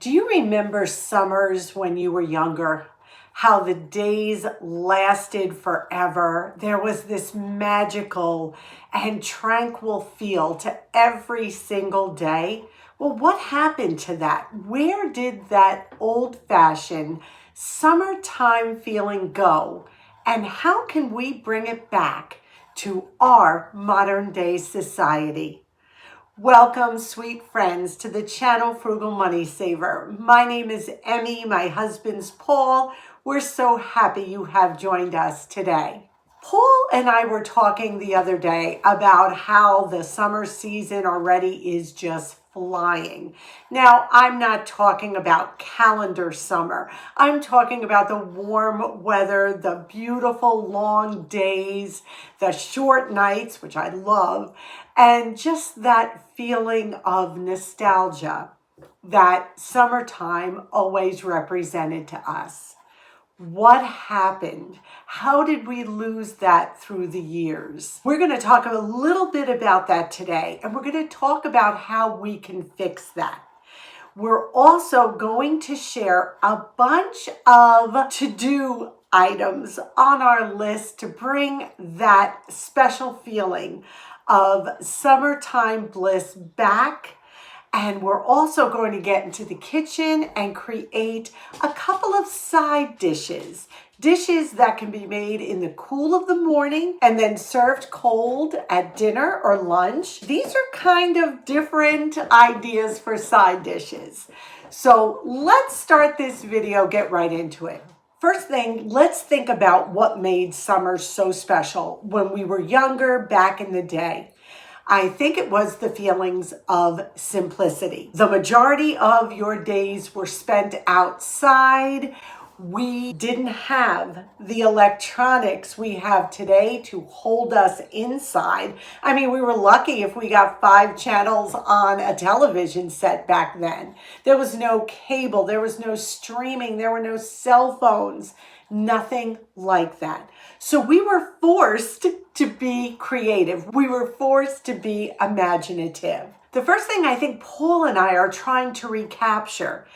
Do you remember summers when you were younger? How the days lasted forever. There was this magical and tranquil feel to every single day. Well, what happened to that? Where did that old-fashioned summertime feeling go? And how can we bring it back to our modern day society? Welcome, sweet friends, to the channel Frugal Money Saver. My name is Emmy, my husband's Paul. We're so happy you have joined us today. Paul and I were talking the other day about how the summer season already is just flying. Now, I'm not talking about calendar summer. I'm talking about the warm weather, the beautiful long days, the short nights, which I love, and just that feeling of nostalgia that summertime always represented to us. What happened? How did we lose that through the years? We're going to talk a little bit about that today, and we're going to talk about how we can fix that. We're also going to share a bunch of to-do items on our list to bring that special feeling of summertime bliss back. And we're also going to get into the kitchen and create a couple of side dishes. Dishes that can be made in the cool of the morning and then served cold at dinner or lunch. These are kind of different ideas for side dishes. So let's start this video, get right into it. First thing, let's think about what made summer so special when we were younger back in the day. I think it was the feelings of simplicity. The majority of your days were spent outside. We didn't have the electronics we have today to hold us inside. I mean, we were lucky if we got 5 channels on a television set back then. There was no cable, there was no streaming, there were no cell phones, nothing like that. So we were forced to be creative. We were forced to be imaginative. The first thing I think Paul and I are trying to recapture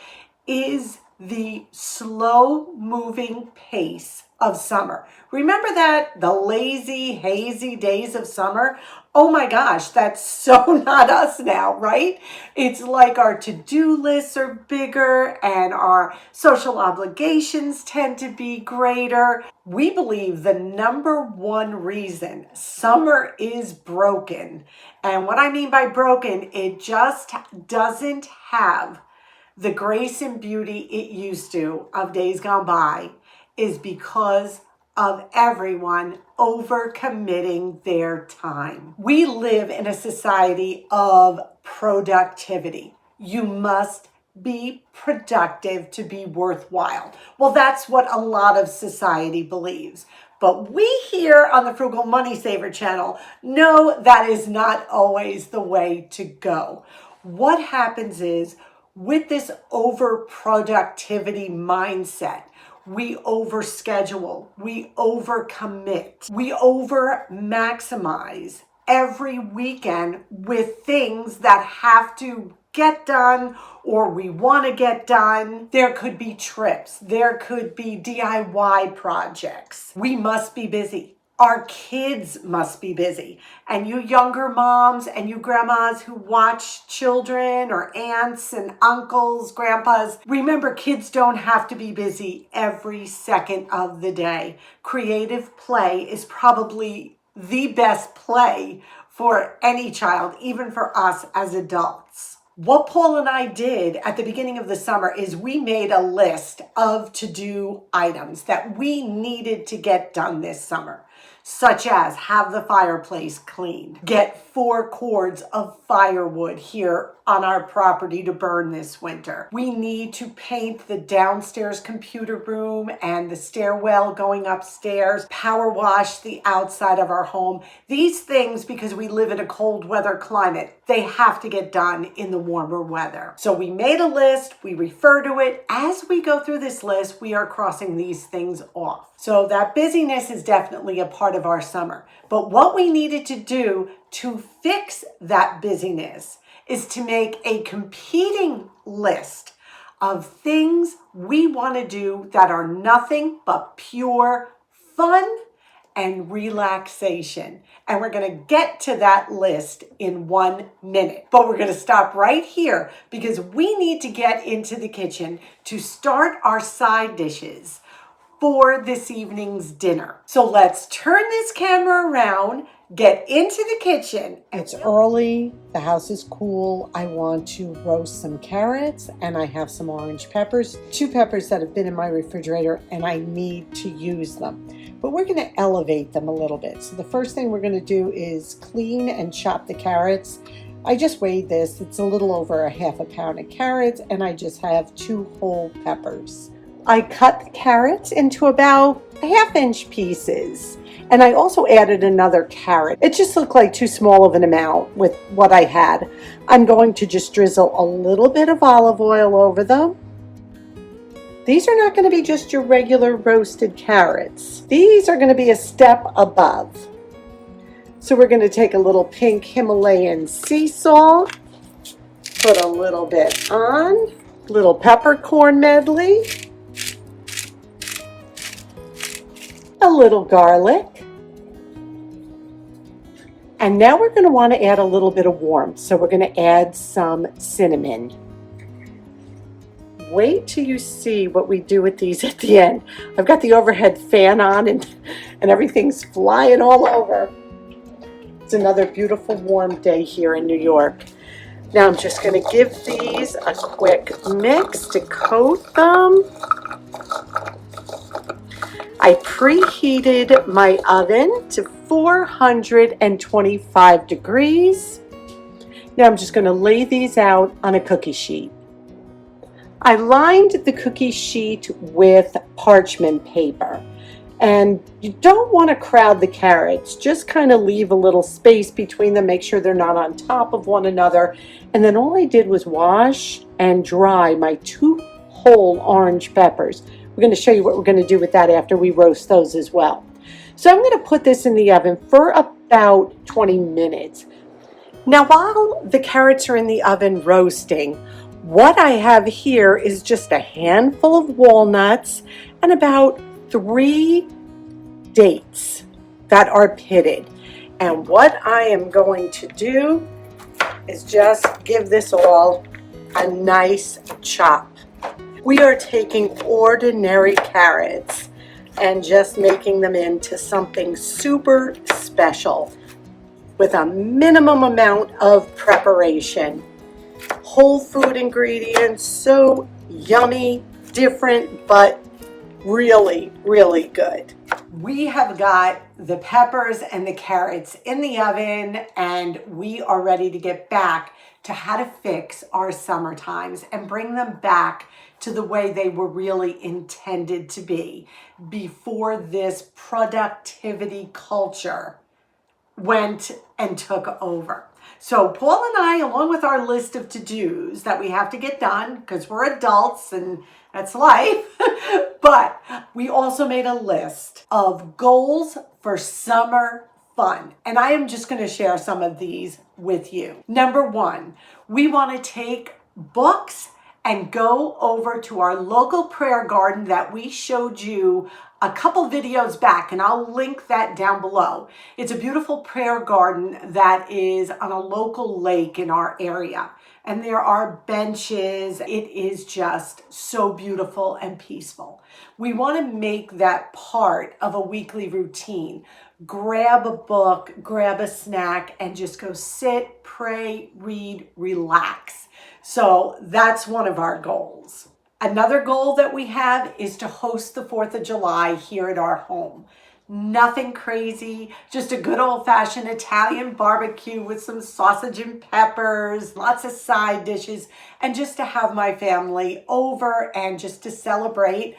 is the slow-moving pace of summer. Remember that? The lazy, hazy days of summer? Oh my gosh, that's so not us now, right? It's like our to-do lists are bigger and our social obligations tend to be greater. We believe the number one reason summer is broken, and what I mean by broken, it just doesn't have the grace and beauty it used to of days gone by, is because of everyone overcommitting their time. We live in a society of productivity. You must be productive to be worthwhile. Well, that's what a lot of society believes. But we here on the Frugal Money Saver channel know that is not always the way to go. What happens is, with this overproductivity mindset, we overschedule, we overcommit, we over-maximize every weekend with things that have to get done or we want to get done. There could be trips, there could be DIY projects. We must be busy. Our kids must be busy. And you younger moms and you grandmas who watch children or aunts and uncles, grandpas, remember, kids don't have to be busy every second of the day. Creative play is probably the best play for any child, even for us as adults. What Paul and I did at the beginning of the summer is we made a list of to-do items that we needed to get done this summer, such as have the fireplace cleaned, get 4 cords of firewood here on our property to burn this winter. We need to paint the downstairs computer room and the stairwell going upstairs, power wash the outside of our home. These things, because we live in a cold weather climate, they have to get done in the warmer weather. So we made a list, we refer to it. As we go through this list, we are crossing these things off. So that busyness is definitely a part of our summer. But what we needed to do to fix that busyness is to make a competing list of things we want to do that are nothing but pure fun and relaxation. And we're going to get to that list in 1 minute. But we're going to stop right here because we need to get into the kitchen to start our side dishes for this evening's dinner. So let's turn this camera around, get into the kitchen. It's early, the house is cool. I want to roast some carrots and I have some orange peppers, 2 peppers that have been in my refrigerator and I need to use them. But we're going to elevate them a little bit. So the first thing we're going to do is clean and chop the carrots. I just weighed this. It's a little over a half a pound of carrots and I just have 2 whole peppers. I cut the carrots into about 1/2 inch pieces. And I also added another carrot. It just looked like too small of an amount with what I had. I'm going to just drizzle a little bit of olive oil over them. These are not going to be just your regular roasted carrots. These are going to be a step above. So we're going to take a little pink Himalayan sea salt, put a little bit on, little peppercorn medley, a little garlic. And now we're going to want to add a little bit of warmth. So we're going to add some cinnamon. Wait till you see what we do with these at the end. I've got the overhead fan on and everything's flying all over. It's another beautiful warm day here in New York. Now I'm just going to give these a quick mix to coat them. I preheated my oven to 425 degrees. Now I'm just going to lay these out on a cookie sheet. I lined the cookie sheet with parchment paper. And you don't want to crowd the carrots. Just kind of leave a little space between them. Make sure they're not on top of one another. And then all I did was wash and dry my 2 whole orange peppers. We're going to show you what we're going to do with that after we roast those as well. So I'm going to put this in the oven for about 20 minutes. Now while the carrots are in the oven roasting, what I have here is just a handful of walnuts and about 3 dates that are pitted. And what I am going to do is just give this all a nice chop. We are taking ordinary carrots and just making them into something super special with a minimum amount of preparation. Whole food ingredients, so yummy, different, but really, really good. We have got the peppers and the carrots in the oven and we are ready to get back to how to fix our summer times and bring them back to the way they were really intended to be before this productivity culture went and took over. So Paul and I, along with our list of to-dos that we have to get done because we're adults and that's life, but we also made a list of goals for summer fun. And I am just going to share some of these with you. Number 1, we want to take books and go over to our local prayer garden that we showed you a couple videos back, and I'll link that down below. It's a beautiful prayer garden that is on a local lake in our area. And there are benches. It is just so beautiful and peaceful. We want to make that part of a weekly routine. Grab a book, grab a snack, and just go sit, pray, read, relax. So that's one of our goals. Another goal that we have is to host the 4th of July here at our home. Nothing crazy, just a good old-fashioned Italian barbecue with some sausage and peppers, lots of side dishes, and just to have my family over and just to celebrate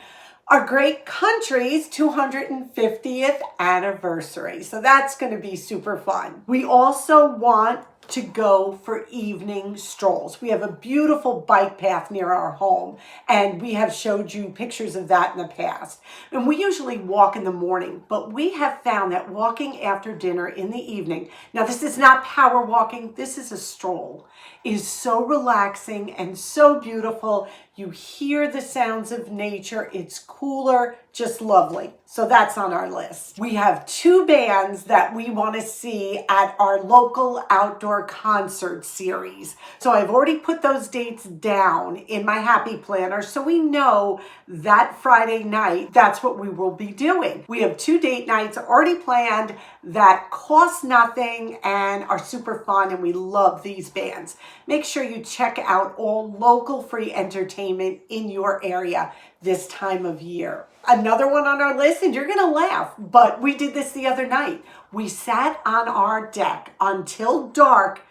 our great country's 250th anniversary. So that's going to be super fun. We also want to go for evening strolls. We have a beautiful bike path near our home, and we have showed you pictures of that in the past. And we usually walk in the morning, but we have found that walking after dinner in the evening, now this is not power walking, this is a stroll, is so relaxing and so beautiful. You hear the sounds of nature. It's cooler, just lovely. So that's on our list. We have 2 bands that we want to see at our local outdoor concert series. So I've already put those dates down in my Happy Planner so we know that Friday night, that's what we will be doing. We have 2 date nights already planned that cost nothing and are super fun, and we love these bands. Make sure you check out all local free entertainment in your area this time of year. Another one on our list, and you're gonna laugh, but we did this the other night. We sat on our deck until dark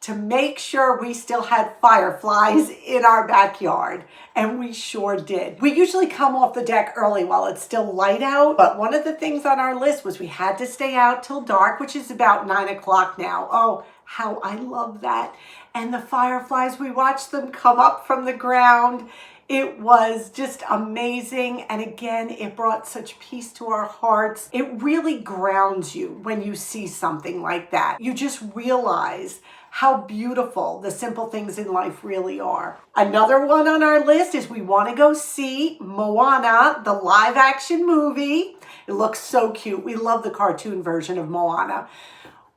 to make sure we still had fireflies in our backyard, and we sure did. We usually come off the deck early while it's still light out, but one of the things on our list was we had to stay out till dark, which is about 9 o'clock now. Oh, how I love that. And the fireflies, we watched them come up from the ground. It was just amazing. And again, it brought such peace to our hearts. It really grounds you when you see something like that. You just realize how beautiful the simple things in life really are. Another one on our list is we want to go see Moana, the live action movie. It looks so cute. We love the cartoon version of Moana,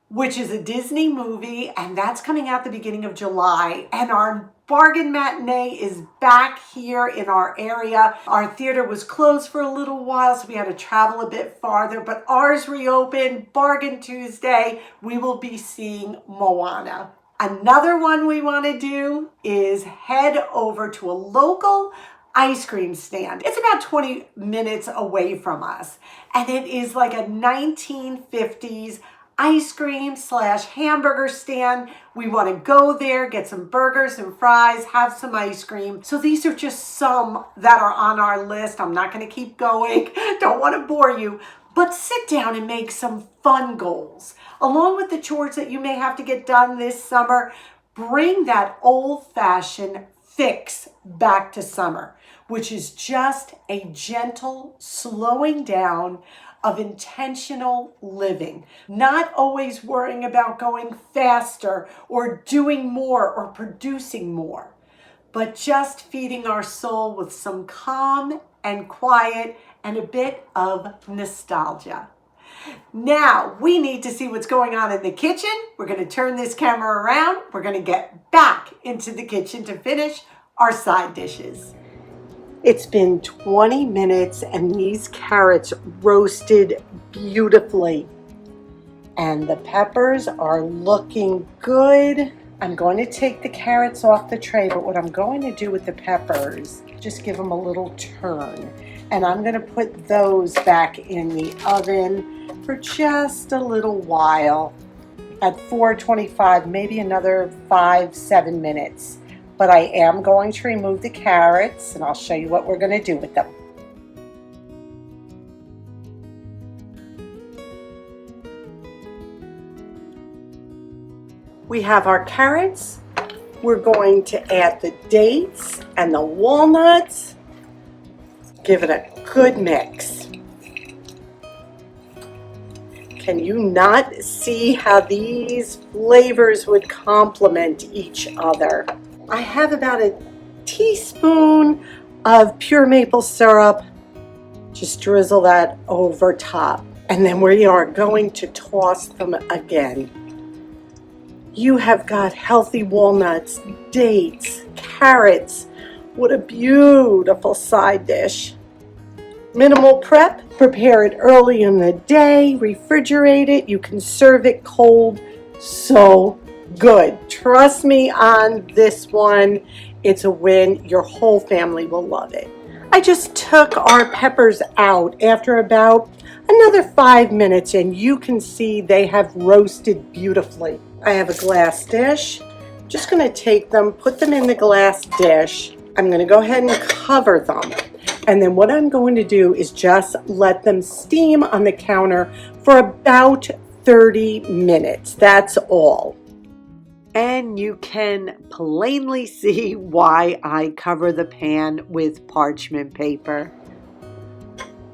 which is a Disney movie, and that's coming out the beginning of July. And our bargain matinee is back here in our area. Our theater was closed for a little while, so we had to travel a bit farther, but ours reopened, Bargain Tuesday. We will be seeing Moana. Another one we want to do is head over to a local ice cream stand. It's about 20 minutes away from us, and it is like a 1950s ice cream / hamburger stand. We want to go there, get some burgers and fries, have some ice cream. So these are just some that are on our list. I'm not going to keep going. Don't want to bore you, but sit down and make some fun goals. Along with the chores that you may have to get done this summer, bring that old-fashioned fix back to summer, which is just a gentle slowing down of intentional living, not always worrying about going faster or doing more or producing more, but just feeding our soul with some calm and quiet and a bit of nostalgia. Now we need to see what's going on in the kitchen. We're going to turn this camera around. We're going to get back into the kitchen to finish our side dishes. It's been 20 minutes and these carrots roasted beautifully. And the peppers are looking good. I'm going to take the carrots off the tray, but what I'm going to do with the peppers, just give them a little turn. And I'm going to put those back in the oven for just a little while at 425, maybe another 5-7 minutes. But I am going to remove the carrots, and I'll show you what we're going to do with them. We have our carrots. We're going to add the dates and the walnuts. Give it a good mix. Can you not see how these flavors would complement each other? I have about a teaspoon of pure maple syrup. Just drizzle that over top. And then we are going to toss them again. You have got healthy walnuts, dates, carrots. What a beautiful side dish. Minimal prep. Prepare it early in the day. Refrigerate it. You can serve it cold. So good. Trust me on this one. It's a win. Your whole family will love it. I just took our peppers out after about another 5 minutes, and you can see they have roasted beautifully. I have a glass dish. Just going to take them, put them in the glass dish. I'm going to go ahead and cover them. And then what I'm going to do is just let them steam on the counter for about 30 minutes. That's all. And you can plainly see why I cover the pan with parchment paper.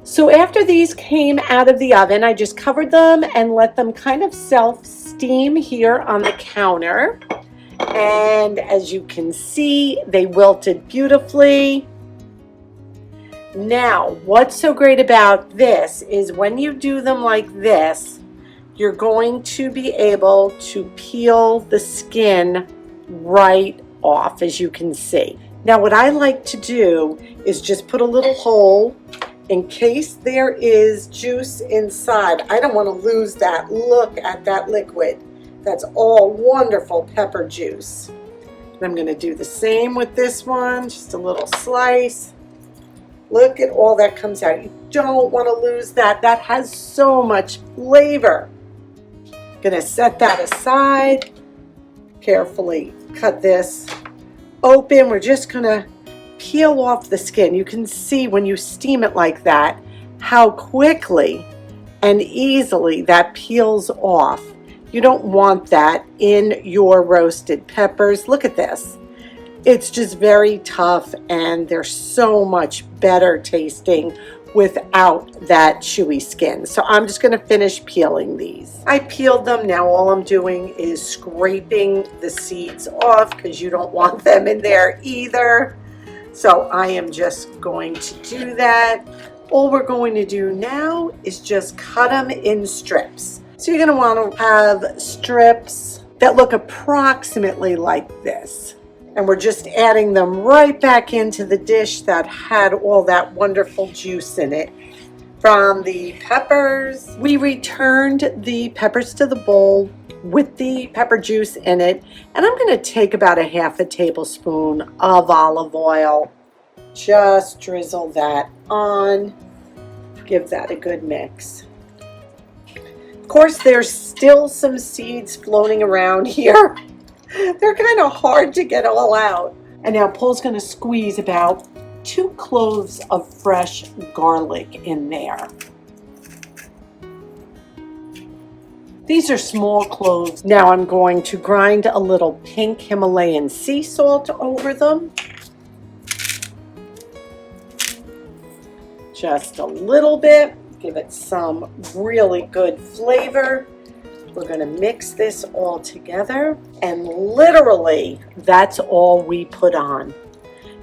So after these came out of the oven, I just covered them and let them kind of self-steam here on the counter. And as you can see, they wilted beautifully. Now, what's so great about this is when you do them like this, you're going to be able to peel the skin right off, as you can see. Now, what I like to do is just put a little hole in case there is juice inside. I don't want to lose that. Look at that liquid. That's all wonderful pepper juice. And I'm going to do the same with this one, just a little slice. Look at all that comes out. You don't want to lose that. That has so much flavor. Gonna set that aside. Carefully cut this open. We're just gonna peel off the skin. You can see when you steam it like that, how quickly and easily that peels off. You don't want that in your roasted peppers. Look at this. It's just very tough, and they're so much better tasting without that chewy skin. So I'm just going to finish peeling these. I peeled them. Now all I'm doing is scraping the seeds off because you don't want them in there either. So I am just going to do that. All we're going to do now is just cut them in strips. So you're going to want to have strips that look approximately like this. And we're just adding them right back into the dish that had all that wonderful juice in it from the peppers. We returned the peppers to the bowl with the pepper juice in it. And I'm going to take about a half a tablespoon of olive oil. Just drizzle that on. Give that a good mix. Of course, there's still some seeds floating around here. They're kind of hard to get all out. And now Paul's going to squeeze about 2 cloves of fresh garlic in there. These are small cloves. Now I'm going to grind a little pink Himalayan sea salt over them. Just a little bit. Give it some really good flavor. We're going to mix this all together, and literally that's all we put on.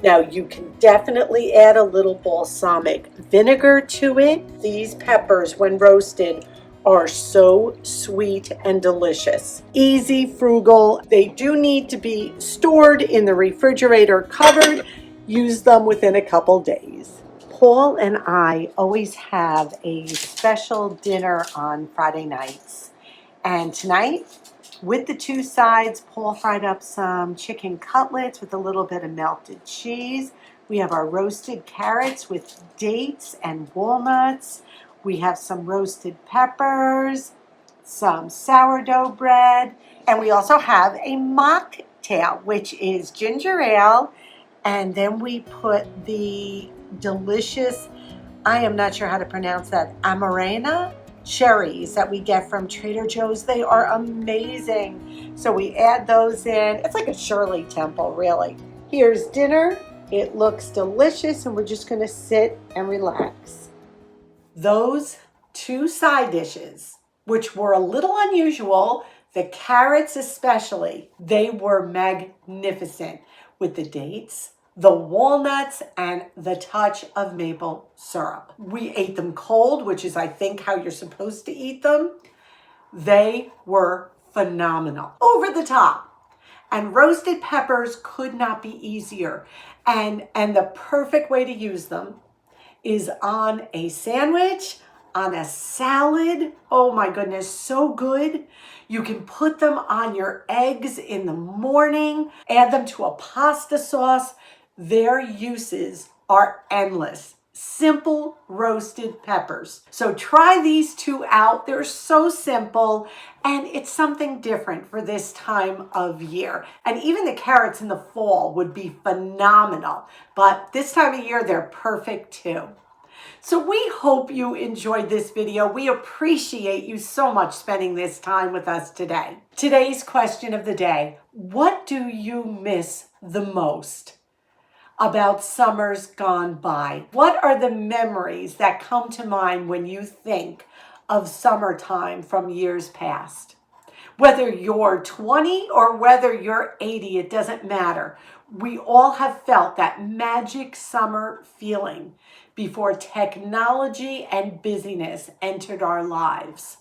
Now you can definitely add a little balsamic vinegar to it. These peppers, when roasted, are so sweet and delicious. Easy, frugal. They do need to be stored in the refrigerator covered. Use them within a couple days. Paul and I always have a special dinner on Friday nights. And tonight, with the 2 sides, Paul fried up some chicken cutlets with a little bit of melted cheese. We have our roasted carrots with dates and walnuts. We have some roasted peppers, some sourdough bread, and we also have a mocktail, which is ginger ale. And then we put the delicious, I am not sure how to pronounce that, amarena cherries that we get from Trader Joe's. They are amazing. So we add those in. It's like a Shirley Temple, really. Here's dinner. It looks delicious, and we're just going to sit and relax. Those 2 side dishes, which were a little unusual, the carrots especially, they were magnificent with the dates, the walnuts, and the touch of maple syrup. We ate them cold, which is, I think, how you're supposed to eat them. They were phenomenal. Over the top. And roasted peppers could not be easier. And the perfect way to use them is on a sandwich, on a salad. Oh my goodness, so good. You can put them on your eggs in the morning, add them to a pasta sauce. Their uses are endless. Simple roasted peppers. So try these 2 out. They're so simple, and it's something different for this time of year. And even the carrots in the fall would be phenomenal, but this time of year, they're perfect too. So we hope you enjoyed this video. We appreciate you so much spending this time with us today. Today's question of the day: what do you miss the most about summers gone by? What are the memories that come to mind when you think of summertime from years past? Whether you're 20 or whether you're 80, it doesn't matter. We all have felt that magic summer feeling before technology and busyness entered our lives.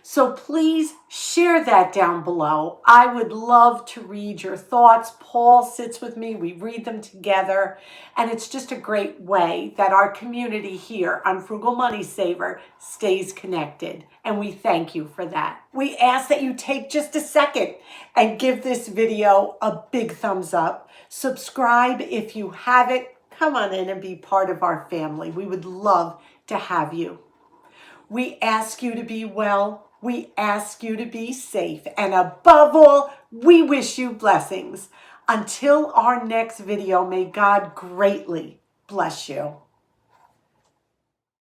So please share that down below. I would love to read your thoughts. Paul sits with me. We read them together. And it's just a great way that our community here on Frugal Money Saver stays connected. And we thank you for that. We ask that you take just a second and give this video a big thumbs up. Subscribe if you haven't. Come on in and be part of our family. We would love to have you. We ask you to be well. We ask you to be safe. And above all, we wish you blessings. Until our next video, may God greatly bless you.